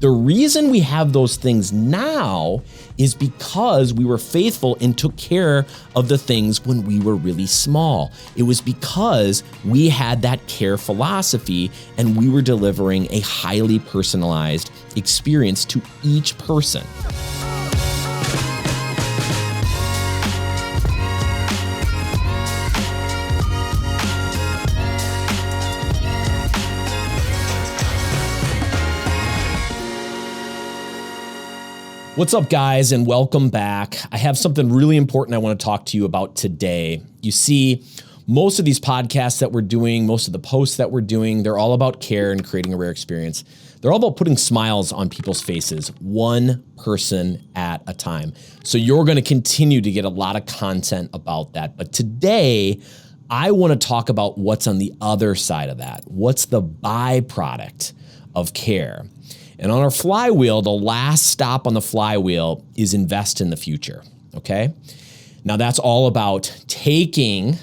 The reason we have those things now is because we were faithful and took care of the things when we were really small. It was because we had that care philosophy and we were delivering a highly personalized experience to each person. What's up, guys, and welcome back. I have something really important I want to talk to you about today. You see, most of these podcasts that we're doing, most of the posts that we're doing, they're all about care and creating a rare experience. They're all about putting smiles on people's faces, one person at a time. So you're going to continue to get a lot of content about that. But today, I want to talk about what's on the other side of that. What's the byproduct of care? And on our flywheel, the last stop on the flywheel is invest in the future, okay? Now that's all about taking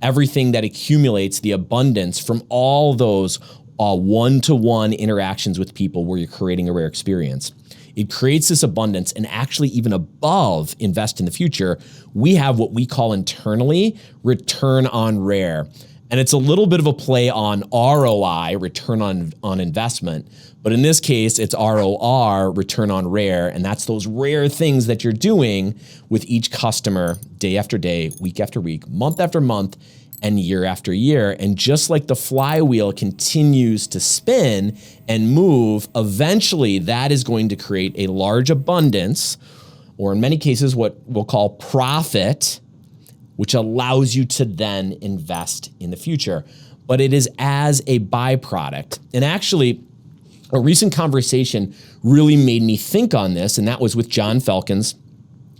everything that accumulates, the abundance from all those one-to-one interactions with people where you're creating a rare experience. It creates this abundance, and actually even above invest in the future, we have what we call internally return on rare. And it's a little bit of a play on ROI, return on investment. But in this case, it's ROR, return on rare. And that's those rare things that you're doing with each customer day after day, week after week, month after month, and year after year. And just like the flywheel continues to spin and move, eventually that is going to create a large abundance, or in many cases, what we'll call profit, which allows you to then invest in the future. But it is as a byproduct. And actually, a recent conversation really made me think on this, and that was with John Felkins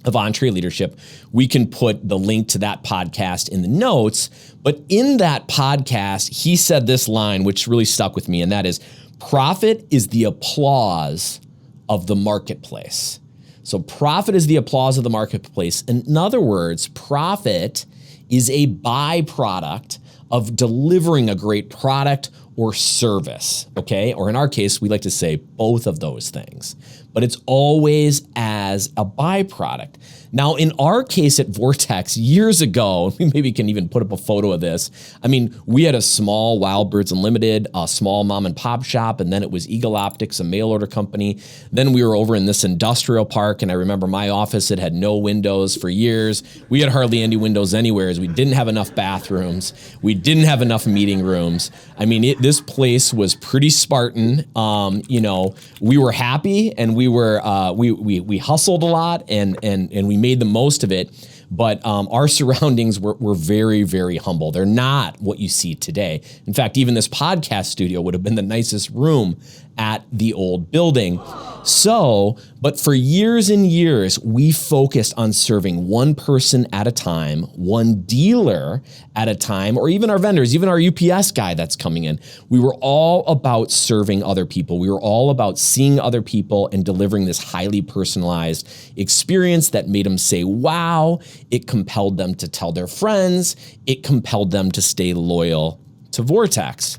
of Entree Leadership. We can put the link to that podcast in the notes, but in that podcast, he said this line, which really stuck with me, and that is, profit is the applause of the marketplace. So profit is the applause of the marketplace. In other words, profit is a byproduct of delivering a great product or service, okay? Or in our case, we like to say both of those things, but it's always as a byproduct. Now, in our case at Vortex years ago, we maybe can even put up a photo of this. I mean, we had a small Wild Birds Unlimited, a small mom and pop shop, and then it was Eagle Optics, a mail order company. Then we were over in this industrial park, and I remember my office, it had no windows for years. We had hardly any windows anywhere, as we didn't have enough bathrooms. We didn't have enough meeting rooms. I mean, this place was pretty Spartan. We were happy, and we hustled a lot, and we made the most of it. But our surroundings were very, very humble. They're not what you see today. In fact, even this podcast studio would have been the nicest room at the old building. But for years and years, we focused on serving one person at a time, one dealer at a time, or even our vendors, even our UPS guy that's coming in. We were all about serving other people. We were all about seeing other people and delivering this highly personalized experience that made them say, wow. It compelled them to tell their friends. It compelled them to stay loyal to Vortex.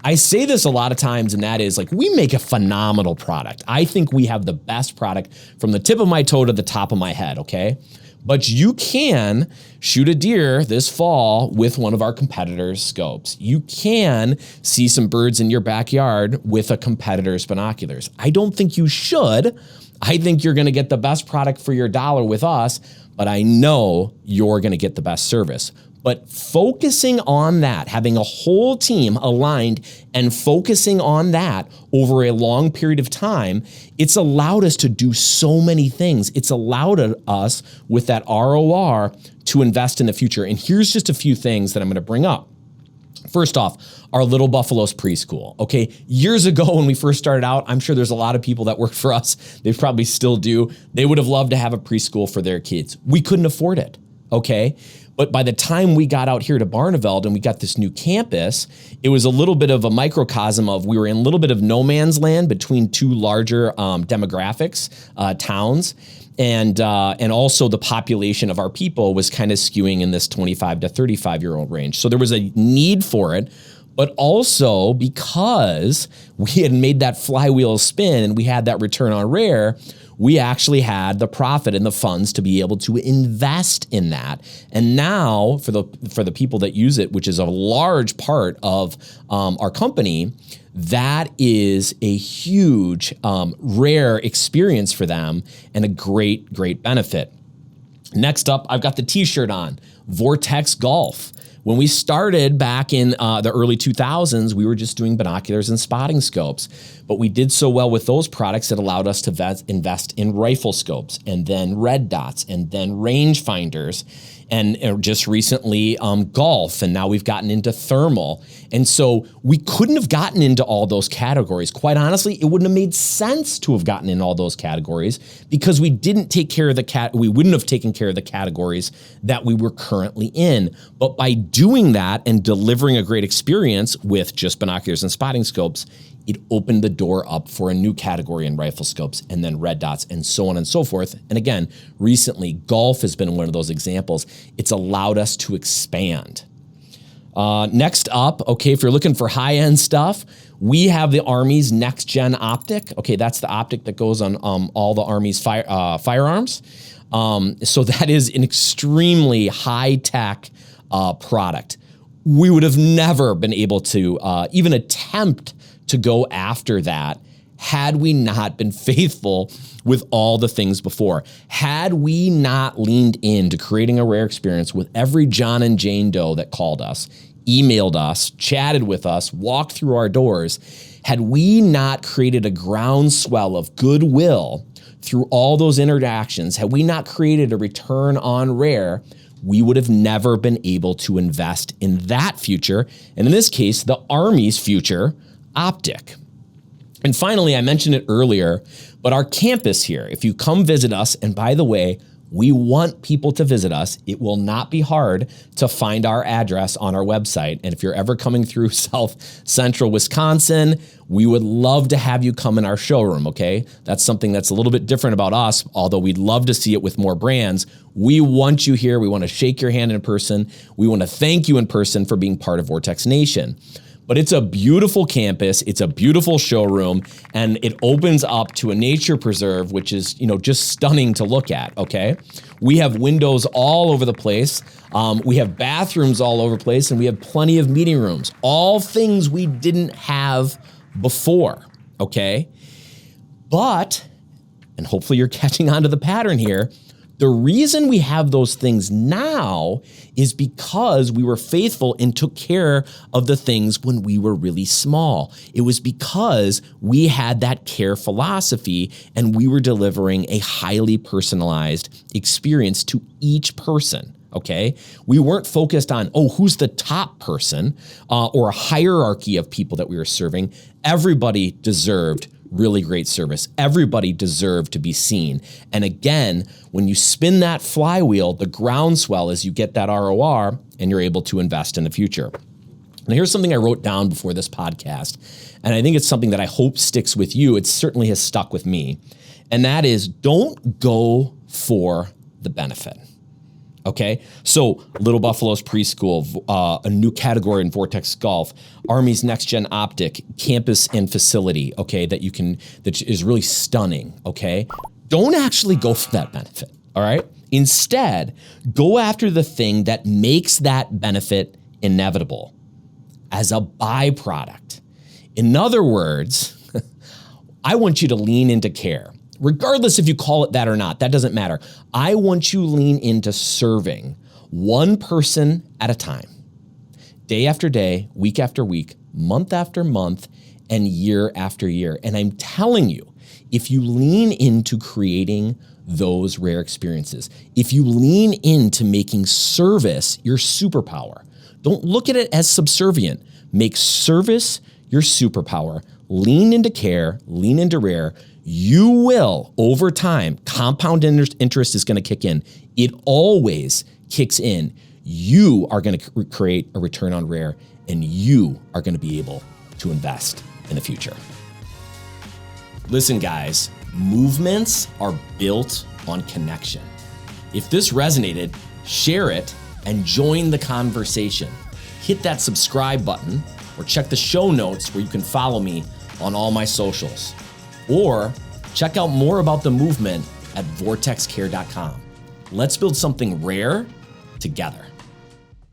I say this a lot of times, and that is, like, we make a phenomenal product. I think we have the best product from the tip of my toe to the top of my head, okay? But you can shoot a deer this fall with one of our competitors' scopes. You can see some birds in your backyard with a competitor's binoculars. I don't think you should. I think you're gonna get the best product for your dollar with us, but I know you're gonna get the best service. But focusing on that, having a whole team aligned and focusing on that over a long period of time, it's allowed us to do so many things. It's allowed us with that ROR to invest in the future. And here's just a few things that I'm gonna bring up. First off, our Little Buffaloes preschool, okay? Years ago when we first started out, I'm sure there's a lot of people that worked for us, they probably still do. They would have loved to have a preschool for their kids. We couldn't afford it, okay? But by the time we got out here to Barneveld and we got this new campus, it was a little bit of a microcosm of, we were in a little bit of no man's land between two larger demographics, towns. And also the population of our people was kind of skewing in this 25 to 35-year-old range. So there was a need for it, but also because we had made that flywheel spin and we had that return on rare, we actually had the profit and the funds to be able to invest in that. And now for the people that use it, which is a large part of our company, that is a huge rare experience for them and a great, great benefit. Next up, I've got the t-shirt on, Vortex Golf. When we started back in the early 2000s, we were just doing binoculars and spotting scopes, but we did so well with those products that allowed us to invest in rifle scopes and then red dots and then range finders and just recently golf, and now we've gotten into thermal. And so we couldn't have gotten into all those categories. Quite honestly, it wouldn't have made sense to have gotten in all those categories because we didn't take care of we wouldn't have taken care of the categories that we were currently in. But by doing that and delivering a great experience with just binoculars and spotting scopes, it opened the door up for a new category in rifle scopes and then red dots and so on and so forth. And again, recently, golf has been one of those examples. It's allowed us to expand. Next up, okay, if you're looking for high-end stuff, we have the Army's next-gen optic. Okay, that's the optic that goes on all the Army's firearms. So that is an extremely high-tech product. We would have never been able to even attempt to go after that had we not been faithful with all the things before. Had we not leaned into creating a rare experience with every John and Jane Doe that called us, emailed us, chatted with us, walked through our doors, had we not created a groundswell of goodwill through all those interactions, had we not created a return on rare, we would have never been able to invest in that future, and in this case, the Army's future optic. And finally, I mentioned it earlier, but our campus here, if you come visit us, and by the way, we want people to visit us. It will not be hard to find our address on our website. And if you're ever coming through South Central Wisconsin, we would love to have you come in our showroom, okay? That's something that's a little bit different about us, although we'd love to see it with more brands. We want you here. We want to shake your hand in person. We want to thank you in person for being part of Vortex Nation. But it's a beautiful campus, it's a beautiful showroom, and it opens up to a nature preserve, which is, just stunning to look at, okay? We have windows all over the place, we have bathrooms all over the place, and we have plenty of meeting rooms. All things we didn't have before, okay? But, and hopefully you're catching on to the pattern here, the reason we have those things now is because we were faithful and took care of the things when we were really small. It was because we had that care philosophy and we were delivering a highly personalized experience to each person. Okay, we weren't focused on, who's the top person or a hierarchy of people that we were serving. Everybody deserved really great service. Everybody deserved to be seen. And again, when you spin that flywheel, the groundswell is you get that ROR and you're able to invest in the future. Now, here's something I wrote down before this podcast, and I think it's something that I hope sticks with you. It certainly has stuck with me. And that is, don't go for the benefit. Okay, so Little Buffalo's preschool, a new category in Vortex Golf, Army's next gen optic, campus and facility, okay, that is really stunning, okay? Don't actually go for that benefit, all right? Instead, go after the thing that makes that benefit inevitable as a byproduct. In other words, I want you to lean into care. Regardless if you call it that or not, that doesn't matter. I want you to lean into serving one person at a time, day after day, week after week, month after month, and year after year. And I'm telling you, if you lean into creating those rare experiences, if you lean into making service your superpower, don't look at it as subservient. Make service your superpower. Lean into care, lean into rare. You will, over time, compound interest is going to kick in. It always kicks in. You are going to create a return on rare, and you are going to be able to invest in the future. Listen, guys, movements are built on connection. If this resonated, share it and join the conversation. Hit that subscribe button, or check the show notes where you can follow me on all my socials. Or check out more about the movement at vortexcare.com. Let's build something rare together.